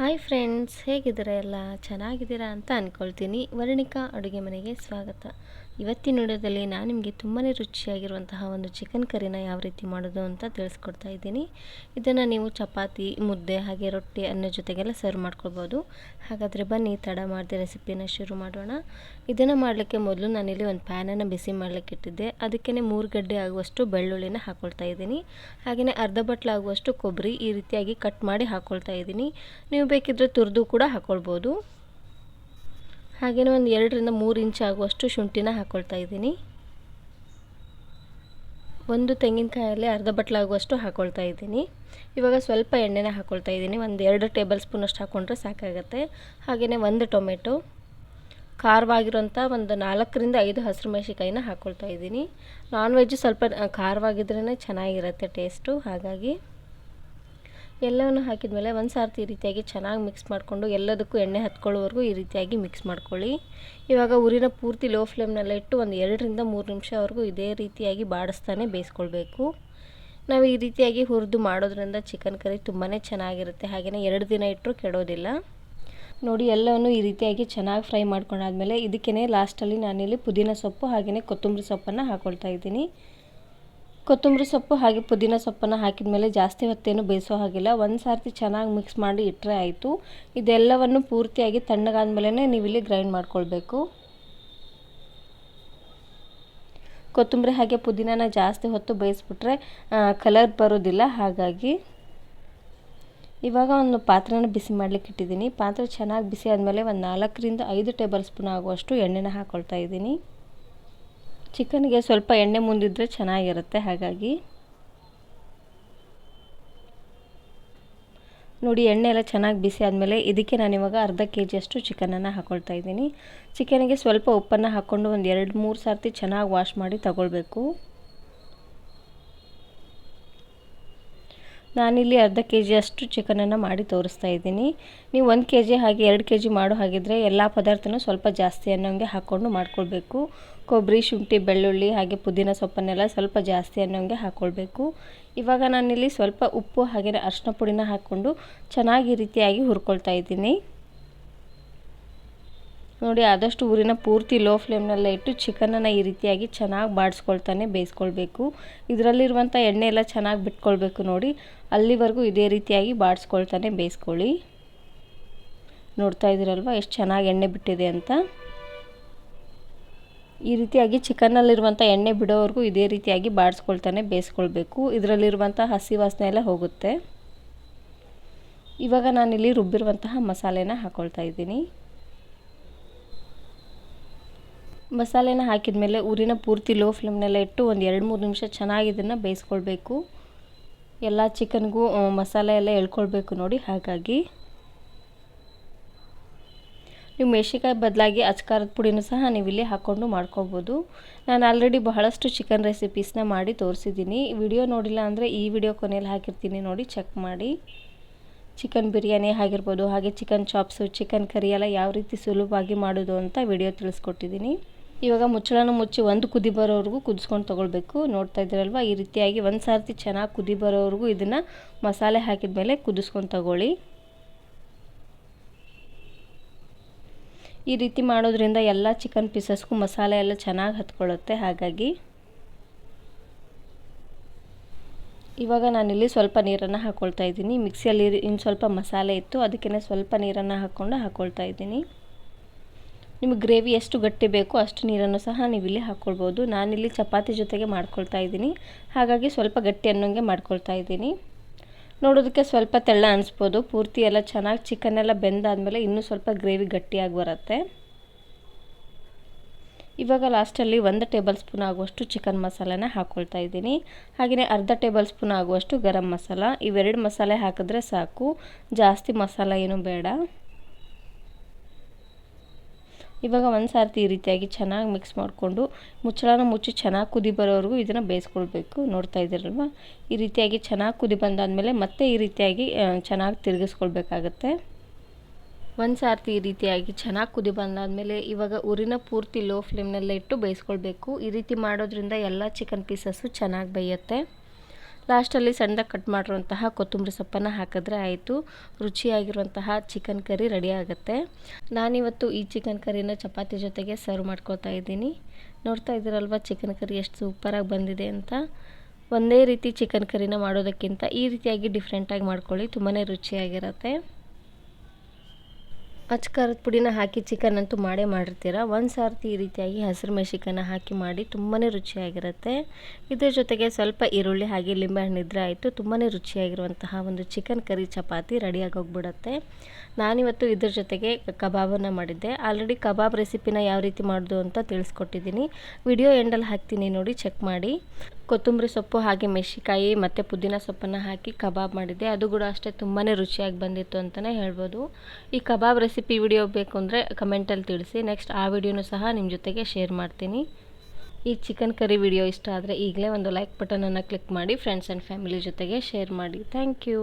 Hi friends, ಹೇಗಿದ್ದೀರಾ? ಎಲ್ಲ ಚೆನ್ನಾಗಿದ್ದೀರಾ ಅಂತ ಅಂದ್ಕೊಳ್ತೀನಿ. ವರ್ಣಿಕಾ ಅಡುಗೆ ಮನೆಗೆ ಸ್ವಾಗತ. ಇವತ್ತಿನ ವಿಡಿಯೋದಲ್ಲಿ ನಾನು ನಿಮಗೆ ತುಂಬಾ ರುಚಿಯಾಗಿರುವಂತಹ ಒಂದು ಚಿಕನ್ ಕರಿನ ಯಾವ ರೀತಿ ಮಾಡೋದು ಅಂತ ತಿಳಿಸ್ಕೊಡ್ತಾ ಇದ್ದೀನಿ. ಇದನ್ನು ನೀವು ಚಪಾತಿ, ಮುದ್ದೆ ಹಾಗೆ ರೊಟ್ಟಿ ಅನ್ನೋ ಜೊತೆಗೆಲ್ಲ ಸರ್ವ್ ಮಾಡ್ಕೊಳ್ಬೋದು. ಹಾಗಾದರೆ ಬನ್ನಿ ತಡ ಮಾಡದೆ ರೆಸಿಪಿನ ಶುರು ಮಾಡೋಣ. ಇದನ್ನು ಮಾಡಲಿಕ್ಕೆ ಮೊದಲು ನಾನಿಲ್ಲಿ ಒಂದು ಪ್ಯಾನನ್ನು ಬಿಸಿ ಮಾಡಲಿಕ್ಕೆ ಇಟ್ಟಿದ್ದೆ. ಅದಕ್ಕೆ 3 ಗಡ್ಡೆ ಆಗುವಷ್ಟು ಬೆಳ್ಳುಳ್ಳಿನ ಹಾಕ್ಕೊಳ್ತಾ ಇದ್ದೀನಿ. ಹಾಗೆಯೇ ಅರ್ಧ ಬಟ್ಲು ಆಗುವಷ್ಟು ಕೊಬ್ಬರಿ ಈ ರೀತಿಯಾಗಿ ಕಟ್ ಮಾಡಿ ಹಾಕ್ಕೊಳ್ತಾ ಇದ್ದೀನಿ. ನೀವು ಬೇಕಿದ್ದರೆ ತುರಿದು ಕೂಡ ಹಾಕ್ಕೊಳ್ಬೋದು. ಹಾಗೆಯೇ ಒಂದು 2 ರಿಂದ 3 ಇಂಚ್ ಆಗುವಷ್ಟು ಶುಂಠಿನ ಹಾಕ್ಕೊಳ್ತಾ ಇದ್ದೀನಿ. ಒಂದು ತೆಂಗಿನಕಾಯಲ್ಲಿ ಅರ್ಧ ಬಟ್ಲಾಗುವಷ್ಟು ಹಾಕ್ಕೊಳ್ತಾ ಇದ್ದೀನಿ. ಇವಾಗ ಸ್ವಲ್ಪ ಎಣ್ಣೆನ ಹಾಕ್ಕೊಳ್ತಾ ಇದ್ದೀನಿ. ಒಂದು 2 ಟೇಬಲ್ ಸ್ಪೂನಷ್ಟು ಹಾಕ್ಕೊಂಡ್ರೆ ಸಾಕಾಗುತ್ತೆ. ಹಾಗೆಯೇ ಒಂದು ಟೊಮೆಟೊ, ಖಾರವಾಗಿರೋಂಥ ಒಂದು 4 ರಿಂದ 5 ಹಸಿರು ಮೆಣಸಿನಕಾಯಿನ ಹಾಕ್ಕೊಳ್ತಾ ಇದ್ದೀನಿ. ನಾನ್ ವೆಜ್ ಸ್ವಲ್ಪ ಖಾರವಾಗಿದ್ರೇ ಚೆನ್ನಾಗಿರುತ್ತೆ ಟೇಸ್ಟು. ಹಾಗಾಗಿ ಎಲ್ಲವನ್ನು ಹಾಕಿದ ಮೇಲೆ ಒಂದು ಸಾರ್ತಿ ಈ ರೀತಿಯಾಗಿ ಚೆನ್ನಾಗಿ ಮಿಕ್ಸ್ ಮಾಡಿಕೊಂಡು ಎಲ್ಲದಕ್ಕೂ ಎಣ್ಣೆ ಹತ್ಕೊಳ್ಳೋವರೆಗೂ ಈ ರೀತಿಯಾಗಿ ಮಿಕ್ಸ್ ಮಾಡ್ಕೊಳ್ಳಿ. ಇವಾಗ ಉರಿನ ಪೂರ್ತಿ ಲೋ ಫ್ಲೇಮ್ನಲ್ಲೇ ಇಟ್ಟು ಒಂದು 2 ರಿಂದ 3 ನಿಮಿಷವರೆಗೂ ಇದೇ ರೀತಿಯಾಗಿ ಬಾಡಿಸ್ತಾನೆ ಬೇಯಿಸ್ಕೊಳ್ಬೇಕು. ನಾವು ಈ ರೀತಿಯಾಗಿ ಹುರಿದು ಮಾಡೋದ್ರಿಂದ ಚಿಕನ್ ಕರಿ ತುಂಬಾ ಚೆನ್ನಾಗಿರುತ್ತೆ. ಹಾಗೆಯೇ 2 ದಿನ ಇಟ್ಟರೂ ಕೆಡೋದಿಲ್ಲ. ನೋಡಿ, ಎಲ್ಲವನ್ನು ಈ ರೀತಿಯಾಗಿ ಚೆನ್ನಾಗಿ ಫ್ರೈ ಮಾಡ್ಕೊಂಡಾದ್ಮೇಲೆ ಇದಕ್ಕೇ ಲಾಸ್ಟಲ್ಲಿ ನಾನಿಲ್ಲಿ ಪುದೀನ ಸೊಪ್ಪು ಹಾಗೆಯೇ ಕೊತ್ತಂಬರಿ ಸೊಪ್ಪನ್ನು ಹಾಕ್ಕೊಳ್ತಾ ಇದ್ದೀನಿ. ಕೊತ್ತಂಬರಿ ಸೊಪ್ಪು ಹಾಗೆ ಪುದೀನ ಸೊಪ್ಪನ್ನು ಹಾಕಿದ ಮೇಲೆ ಜಾಸ್ತಿ ಹೊತ್ತೇನು ಬೇಯಿಸೋ ಹಾಗಿಲ್ಲ. ಒಂದು ಸಾರ್ತಿ ಚೆನ್ನಾಗಿ ಮಿಕ್ಸ್ ಮಾಡಿ ಇಟ್ಟರೆ ಆಯಿತು. ಇದೆಲ್ಲವನ್ನು ಪೂರ್ತಿಯಾಗಿ ತಣ್ಣಗಾದ್ಮೇಲೆ ನೀವಿಲ್ಲಿ ಗ್ರೈಂಡ್ ಮಾಡ್ಕೊಳ್ಬೇಕು. ಕೊತ್ತಂಬರಿ ಹಾಗೆ ಪುದೀನನ ಜಾಸ್ತಿ ಹೊತ್ತು ಬೇಯಿಸ್ಬಿಟ್ರೆ ಕಲರ್ ಬರೋದಿಲ್ಲ. ಹಾಗಾಗಿ ಇವಾಗ ಒಂದು ಪಾತ್ರೆನ ಬಿಸಿ ಮಾಡಲಿಕ್ಕೆ ಇಟ್ಟಿದ್ದೀನಿ. ಪಾತ್ರೆ ಚೆನ್ನಾಗಿ ಬಿಸಿ ಆದಮೇಲೆ ಒಂದು 4 ರಿಂದ 5 ಟೇಬಲ್ ಸ್ಪೂನ್ ಆಗುವಷ್ಟು ಎಣ್ಣೆನ ಹಾಕ್ಕೊಳ್ತಾ ಇದ್ದೀನಿ. ಚಿಕನ್ಗೆ ಸ್ವಲ್ಪ ಎಣ್ಣೆ ಮುಂದಿದ್ರೆ ಚೆನ್ನಾಗಿರುತ್ತೆ. ಹಾಗಾಗಿ ನೋಡಿ, ಎಣ್ಣೆ ಎಲ್ಲ ಚೆನ್ನಾಗಿ ಬಿಸಿ ಆದಮೇಲೆ ಇದಕ್ಕೆ ನಾನಿವಾಗ ಅರ್ಧ ಕೆಜಿಯಷ್ಟು ಚಿಕನನ್ನು ಹಾಕ್ಕೊಳ್ತಾ ಇದ್ದೀನಿ. ಚಿಕನಿಗೆ ಸ್ವಲ್ಪ ಉಪ್ಪನ್ನು ಹಾಕ್ಕೊಂಡು ಒಂದು 2-3 ಸಾರ್ತಿ ಚೆನ್ನಾಗಿ ವಾಶ್ ಮಾಡಿ ತಗೊಳ್ಬೇಕು. ನಾನಿಲ್ಲಿ ಅರ್ಧ ಕೆಜಿಯಷ್ಟು ಚಿಕನನ್ನು ಮಾಡಿ ತೋರಿಸ್ತಾ ಇದ್ದೀನಿ. ನೀವು 1 ಕೆಜಿ ಹಾಗೆ 2 ಕೆಜಿ ಮಾಡೋ ಹಾಗಿದ್ರೆ ಎಲ್ಲ ಪದಾರ್ಥನೂ ಸ್ವಲ್ಪ ಜಾಸ್ತಿ ಅನ್ನೋಂಗೆ ಹಾಕ್ಕೊಂಡು ಮಾಡ್ಕೊಳ್ಬೇಕು. ಕೊಬ್ಬರಿ, ಶುಂಠಿ, ಬೆಳ್ಳುಳ್ಳಿ ಹಾಗೆ ಪುದೀನ ಸೊಪ್ಪನ್ನೆಲ್ಲ ಸ್ವಲ್ಪ ಜಾಸ್ತಿ ಅನ್ನೋಂಗೆ ಹಾಕ್ಕೊಳ್ಬೇಕು. ಇವಾಗ ನಾನಿಲ್ಲಿ ಸ್ವಲ್ಪ ಉಪ್ಪು ಹಾಗೆಯೇ ಅರಿಶಿನ ಪುಡಿನ ಹಾಕ್ಕೊಂಡು ಚೆನ್ನಾಗಿ ಈ ರೀತಿಯಾಗಿ ಹುರ್ಕೊಳ್ತಾ ಇದ್ದೀನಿ. ನೋಡಿ, ಆದಷ್ಟು ಊರಿನ ಪೂರ್ತಿ ಲೋ ಫ್ಲೇಮ್ನಲ್ಲೇ ಇಟ್ಟು ಚಿಕನನ್ನು ಈ ರೀತಿಯಾಗಿ ಚೆನ್ನಾಗಿ ಬಾಡಿಸ್ಕೊಳ್ತಾನೆ ಬೇಯಿಸ್ಕೊಳ್ಬೇಕು. ಇದರಲ್ಲಿರುವಂಥ ಎಣ್ಣೆ ಎಲ್ಲ ಚೆನ್ನಾಗಿ ಬಿಟ್ಕೊಳ್ಬೇಕು. ನೋಡಿ, ಅಲ್ಲಿವರೆಗೂ ಇದೇ ರೀತಿಯಾಗಿ ಬಾಡಿಸ್ಕೊಳ್ತಾನೆ ಬೇಯಿಸ್ಕೊಳ್ಳಿ. ನೋಡ್ತಾ ಇದ್ದೀರಲ್ವ ಎಷ್ಟು ಚೆನ್ನಾಗಿ ಎಣ್ಣೆ ಬಿಟ್ಟಿದೆ ಅಂತ. ಈ ರೀತಿಯಾಗಿ ಚಿಕನ್ನಲ್ಲಿರುವಂಥ ಎಣ್ಣೆ ಬಿಡೋವರೆಗೂ ಇದೇ ರೀತಿಯಾಗಿ ಬಾಡಿಸ್ಕೊಳ್ತಾನೆ ಬೇಯಿಸ್ಕೊಳ್ಬೇಕು. ಇದರಲ್ಲಿರುವಂಥ ಹಸಿ ವಾಸನೆ ಎಲ್ಲ ಹೋಗುತ್ತೆ. ಇವಾಗ ನಾನಿಲ್ಲಿ ರುಬ್ಬಿರುವಂತಹ ಮಸಾಲೆನ ಹಾಕ್ಕೊಳ್ತಾ ಇದ್ದೀನಿ. ಮಸಾಲೆನ ಹಾಕಿದ ಮೇಲೆ ಊರಿನ ಪೂರ್ತಿ ಲೋ ಫ್ಲೇಮ್ನಲ್ಲೇ ಇಟ್ಟು ಒಂದು 2-3 ನಿಮಿಷ ಚೆನ್ನಾಗಿ ಇದನ್ನು ಬೇಯಿಸ್ಕೊಳ್ಬೇಕು. ಎಲ್ಲ ಚಿಕನ್ಗೂ ಮಸಾಲೆ ಎಲ್ಲ ಎಳ್ಕೊಳ್ಬೇಕು. ನೋಡಿ, ಹಾಗಾಗಿ ನೀವು ಮೆಣಸಿನ್ಕಾಯಿ ಬದಲಾಗಿ ಅಚ್ಕಾರದ ಪುಡಿನೂ ಸಹ ನೀವು ಇಲ್ಲಿ ಹಾಕ್ಕೊಂಡು ಮಾಡ್ಕೊಬೋದು. ನಾನು ಆಲ್ರೆಡಿ ಬಹಳಷ್ಟು ಚಿಕನ್ ರೆಸಿಪೀಸ್ನ ಮಾಡಿ ತೋರಿಸಿದ್ದೀನಿ. ವಿಡಿಯೋ ನೋಡಿಲ್ಲ ಅಂದರೆ ಈ ವಿಡಿಯೋ ಕೊನೆಯಲ್ಲಿ ಹಾಕಿರ್ತೀನಿ, ನೋಡಿ ಚೆಕ್ ಮಾಡಿ. ಚಿಕನ್ ಬಿರಿಯಾನಿ ಆಗಿರ್ಬೋದು, ಹಾಗೆ ಚಿಕನ್ ಚಾಪ್ಸು, ಚಿಕನ್ ಕರಿ ಎಲ್ಲ ಯಾವ ರೀತಿ ಸುಲಭವಾಗಿ ಮಾಡೋದು ಅಂತ ವಿಡಿಯೋ ತಿಳಿಸ್ಕೊಟ್ಟಿದ್ದೀನಿ. ಇವಾಗ ಮುಚ್ಚಳನ ಮುಚ್ಚಿ ಒಂದು ಕುದಿ ಬರೋವರೆಗೂ ಕುದಿಸ್ಕೊಂಡು ತೊಗೊಳ್ಬೇಕು. ನೋಡ್ತಾ ಇದ್ದೀರಲ್ವ, ಈ ರೀತಿಯಾಗಿ ಒಂದು ಸಾರ್ತಿ ಚೆನ್ನಾಗಿ ಕುದಿ ಬರೋವರೆಗೂ ಇದನ್ನು ಮಸಾಲೆ ಹಾಕಿದ ಮೇಲೆ ಕುದಿಸ್ಕೊಂಡು ತಗೊಳ್ಳಿ. ಈ ರೀತಿ ಮಾಡೋದ್ರಿಂದ ಎಲ್ಲ ಚಿಕನ್ ಪೀಸಸ್ಗೂ ಮಸಾಲೆ ಎಲ್ಲ ಚೆನ್ನಾಗಿ ಹತ್ಕೊಳ್ಳುತ್ತೆ. ಹಾಗಾಗಿ ಇವಾಗ ನಾನಿಲ್ಲಿ ಸ್ವಲ್ಪ ನೀರನ್ನು ಹಾಕ್ಕೊಳ್ತಾ ಇದ್ದೀನಿ. ಮಿಕ್ಸಿಯಲ್ಲಿ ಇನ್ನು ಸ್ವಲ್ಪ ಮಸಾಲೆ ಇತ್ತು, ಅದಕ್ಕೆ ಸ್ವಲ್ಪ ನೀರನ್ನು ಹಾಕ್ಕೊಳ್ತಾ ಇದ್ದೀನಿ. ನಿಮಗೆ ಗ್ರೇವಿ ಎಷ್ಟು ಗಟ್ಟಿ ಬೇಕೋ ಅಷ್ಟು ನೀರನ್ನು ಸಹ ನೀವು ಇಲ್ಲಿ ಹಾಕ್ಕೊಳ್ಬೋದು. ನಾನಿಲ್ಲಿ ಚಪಾತಿ ಜೊತೆಗೆ ಮಾಡ್ಕೊಳ್ತಾ ಇದ್ದೀನಿ. ಹಾಗಾಗಿ ಸ್ವಲ್ಪ ಗಟ್ಟಿ ಅನ್ನೋಂಗೆ ಮಾಡ್ಕೊಳ್ತಾ ಇದ್ದೀನಿ. ನೋಡೋದಕ್ಕೆ ಸ್ವಲ್ಪ ತೆಳ್ಳ ಅನಿಸ್ಬೋದು. ಪೂರ್ತಿ ಎಲ್ಲ ಚೆನ್ನಾಗಿ ಚಿಕನ್ನೆಲ್ಲ ಬೆಂದಾದಮೇಲೆ ಇನ್ನೂ ಸ್ವಲ್ಪ ಗ್ರೇವಿ ಗಟ್ಟಿಯಾಗಿ ಬರುತ್ತೆ. ಇವಾಗ ಲಾಸ್ಟಲ್ಲಿ 1 ಟೇಬಲ್ ಸ್ಪೂನ್ ಆಗುವಷ್ಟು ಚಿಕನ್ ಮಸಾಲೆನ ಹಾಕ್ಕೊಳ್ತಾ ಇದ್ದೀನಿ. ಹಾಗೆಯೇ ಅರ್ಧ ಟೇಬಲ್ ಸ್ಪೂನ್ ಆಗುವಷ್ಟು ಗರಂ ಮಸಾಲ. ಇವೆರಡು ಮಸಾಲೆ ಹಾಕಿದ್ರೆ ಸಾಕು, ಜಾಸ್ತಿ ಮಸಾಲ ಏನೂ ಬೇಡ. ಇವಾಗ ಒಂದು ಸಾರ್ತಿ ಈ ರೀತಿಯಾಗಿ ಚೆನ್ನಾಗಿ ಮಿಕ್ಸ್ ಮಾಡಿಕೊಂಡು ಮುಚ್ಚಳನ ಮುಚ್ಚಿ ಚೆನ್ನಾಗಿ ಕುದಿ ಬರೋವರೆಗೂ ಇದನ್ನು ಬೇಯಿಸ್ಕೊಳ್ಬೇಕು. ನೋಡ್ತಾ ಇದ್ದೀರಲ್ವ, ಈ ರೀತಿಯಾಗಿ ಚೆನ್ನಾಗಿ ಕುದಿ ಬಂದಾದಮೇಲೆ ಮತ್ತೆ ಈ ರೀತಿಯಾಗಿ ಚೆನ್ನಾಗಿ ತಿರುಗಿಸ್ಕೊಳ್ಬೇಕಾಗತ್ತೆ. ಒಂದು ಸಾರ್ತಿ ಈ ರೀತಿಯಾಗಿ ಚೆನ್ನಾಗಿ ಕುದಿ ಬಂದಾದಮೇಲೆ ಇವಾಗ ಉರಿನ ಪೂರ್ತಿ ಲೋ ಫ್ಲೇಮ್ನಲ್ಲೇ ಇಟ್ಟು ಬೇಯಿಸ್ಕೊಳ್ಬೇಕು. ಈ ರೀತಿ ಮಾಡೋದ್ರಿಂದ ಎಲ್ಲ ಚಿಕನ್ ಪೀಸಸ್ಸು ಚೆನ್ನಾಗಿ ಬೇಯುತ್ತೆ. ಲಾಸ್ಟಲ್ಲಿ ಸಣ್ಣದಾಗಿ ಕಟ್ ಮಾಡಿರುವಂತಹ ಕೊತ್ತಂಬರಿ ಸೊಪ್ಪನ್ನು ಹಾಕಿದ್ರೆ ಆಯಿತು. ರುಚಿಯಾಗಿರುವಂತಹ ಚಿಕನ್ ಕರಿ ರೆಡಿ ಆಗುತ್ತೆ. ನಾನಿವತ್ತು ಈ ಚಿಕನ್ ಕರಿನ ಚಪಾತಿ ಜೊತೆಗೆ ಸರ್ವ್ ಮಾಡ್ಕೊತಾ ಇದ್ದೀನಿ. ನೋಡ್ತಾ ಇದ್ದೀರಲ್ವ ಚಿಕನ್ ಕರಿ ಎಷ್ಟು ಸೂಪರಾಗಿ ಬಂದಿದೆ ಅಂತ. ಒಂದೇ ರೀತಿ ಚಿಕನ್ ಕರಿನ ಮಾಡೋದಕ್ಕಿಂತ ಈ ರೀತಿಯಾಗಿ ಡಿಫ್ರೆಂಟಾಗಿ ಮಾಡ್ಕೊಳ್ಳಿ, ತುಂಬಾ ರುಚಿಯಾಗಿರುತ್ತೆ. ಅಚ್ಚ ಖಾರದ ಪುಡಿನ ಹಾಕಿ ಚಿಕನ್ ಅಂತೂ ಮಾಡೇ ಮಾಡಿರ್ತೀರ. ಒಂದು ಸಾರ್ತಿ ಈ ರೀತಿಯಾಗಿ ಹಸಿರು ಮೆಣಸಿನಕಾಯಿನ ಹಾಕಿ ಮಾಡಿ ತುಂಬಾ ರುಚಿಯಾಗಿರುತ್ತೆ. ಇದ್ರ ಜೊತೆಗೆ ಸ್ವಲ್ಪ ಈರುಳ್ಳಿ ಹಾಗೆ ಲಿಂಬೆಹಣ್ಣು ಇದ್ದರೆ ಆಯಿತು. ತುಂಬಾ ರುಚಿಯಾಗಿರುವಂತಹ ಒಂದು ಚಿಕನ್ ಕರಿ ಚಪಾತಿ ರೆಡಿಯಾಗಿ ಹೋಗ್ಬಿಡುತ್ತೆ. ನಾನಿವತ್ತು ಇದ್ರ ಜೊತೆಗೆ ಕಬಾಬನ್ನು ಮಾಡಿದ್ದೆ. ಆಲ್ರೆಡಿ ಕಬಾಬ್ ರೆಸಿಪಿನ ಯಾವ ರೀತಿ ಮಾಡೋದು ಅಂತ ತಿಳಿಸ್ಕೊಟ್ಟಿದ್ದೀನಿ. ವಿಡಿಯೋ ಎಂಡಲ್ಲಿ ಹಾಕ್ತೀನಿ, ನೋಡಿ ಚೆಕ್ ಮಾಡಿ. ಕೊತ್ತಂಬರಿ ಸೊಪ್ಪು ಹಾಗೆ ಮೆಣಸಿನಕಾಯಿ ಮತ್ತು ಪುದೀನ ಸೊಪ್ಪನ್ನು ಹಾಕಿ ಕಬಾಬ್ ಮಾಡಿದ್ದೆ. ಅದು ಕೂಡ ಅಷ್ಟೇ ತುಂಬಾ ರುಚಿಯಾಗಿ ಬಂದಿತ್ತು ಅಂತಲೇ ಹೇಳ್ಬೋದು. ಈ ಕಬಾಬ್ ರೆಸಿಪಿ ವಿಡಿಯೋ ಬೇಕು ಅಂದರೆ ಕಮೆಂಟಲ್ಲಿ ತಿಳಿಸಿ. ನೆಕ್ಸ್ಟ್ ಆ ವಿಡಿಯೋನೂ ಸಹ ನಿಮ್ಮ ಜೊತೆಗೆ ಶೇರ್ ಮಾಡ್ತೀನಿ. ಈ ಚಿಕನ್ ಕರಿ ವಿಡಿಯೋ ಇಷ್ಟ ಆದರೆ ಈಗಲೇ ಒಂದು ಲೈಕ್ ಬಟನನ್ನು ಕ್ಲಿಕ್ ಮಾಡಿ ಫ್ರೆಂಡ್ಸ್ ಆ್ಯಂಡ್ ಫ್ಯಾಮಿಲಿ ಜೊತೆಗೆ ಶೇರ್ ಮಾಡಿ. Thank you.